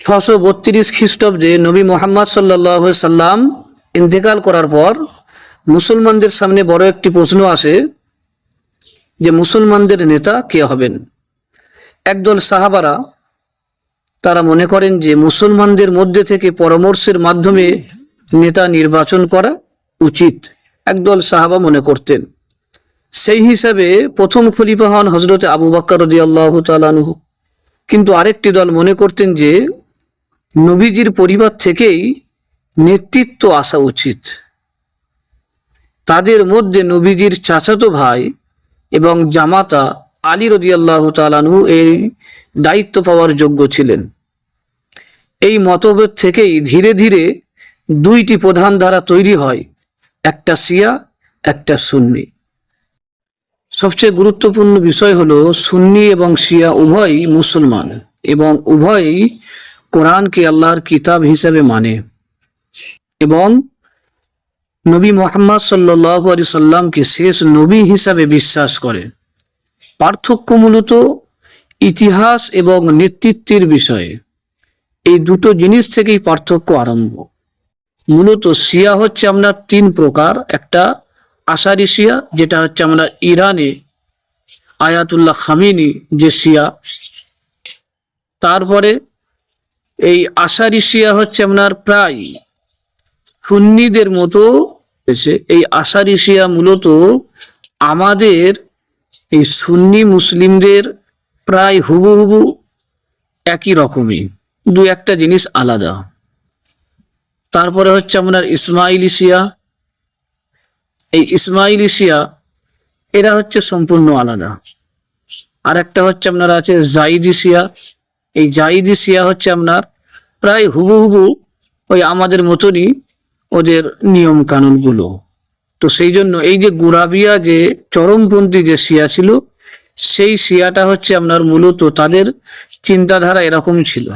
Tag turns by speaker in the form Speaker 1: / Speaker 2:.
Speaker 1: 632 খ্রিস্টাব্দে নবী মোহাম্মদ সাল্লাল্লাহু আলাইহি সাল্লাম ইন্তেকাল করার পর মুসলমানদের সামনে বড় একটি প্রশ্ন আসে যে মুসলমানদের নেতা কে হবেন। একদল সাহাবারা তারা মনে করেন যে মুসলমানদের মধ্যে থেকে পরামর্শের মাধ্যমে নেতা নির্বাচন করা উচিত, একদল সাহাবা মনে করতেন। সেই হিসাবে প্রথম খলিফা হন হযরত আবু বকর রাদিয়াল্লাহু তাআলা আনহু। কিন্তু আরেকটি দল মনে করতেন যে নবীজির পরিবার থেকেই নেতৃত্ব আসা উচিত। তাদের মধ্যে নবীজির চাচাতো ভাই এবং জামাতা আলী রাদিয়াল্লাহু তাআলা আনহু এই দায়িত্ব পাওয়ার যোগ্য ছিলেন। এই মতভেদ থেকেই ধীরে ধীরে দুইটি প্রধান ধারা তৈরি হয়, একটা শিয়া একটা সুন্নি। সবচেয়ে গুরুত্বপূর্ণ বিষয় হলো সুন্নি এবং শিয়া উভয়ই মুসলমান এবং উভয়ই কোরআনকে আল্লাহর কিতাব হিসেবে মানে এবং নবী মুহাম্মদ সাল্লাল্লাহু আলাইহি সাল্লামকে শেষ নবী হিসাবে বিশ্বাস করে। পার্থক্য মূলত ইতিহাস এবং নেতৃত্বের বিষয়ে। এই দুটো জিনিস থেকেই পার্থক্য আরম্ভ। মূলত শিয়া হচ্ছে আপনার তিন প্রকার। একটা আশারি শিয়া, যেটা হচ্ছে আমরা ইরানে আয়াতুল্লাহ খামেনি যে শিয়া। তারপরে এই আশারি শিয়া হচ্ছে আপনার প্রায় সুন্নিদের মতো। এই আশারি শিয়া মূলত আমাদের এই সুন্নি মুসলিমদের প্রায় হুবহু একই রকমই, দু একটা জিনিস আলাদা। তারপরে হচ্ছে আপনার ইসমাইলি শিয়া। এই ইসমাইলি শিয়া এরা হচ্ছে সম্পূর্ণ আলাদা। আর একটা হচ্ছে আপনার আছে জাইদি শিয়া। এই জাইদি শিয়া হচ্ছে আপনার প্রায় হুবহু ওই আমাদের মতনই ওদের নিয়ম কানুনগুলো। তো সেই জন্য এই যে গুরাবিয়া যে চরমপন্থী যে শিয়া ছিল, সেই শিয়াটা হচ্ছে আপনার মূলত তাদের চিন্তাধারা এরকম ছিল।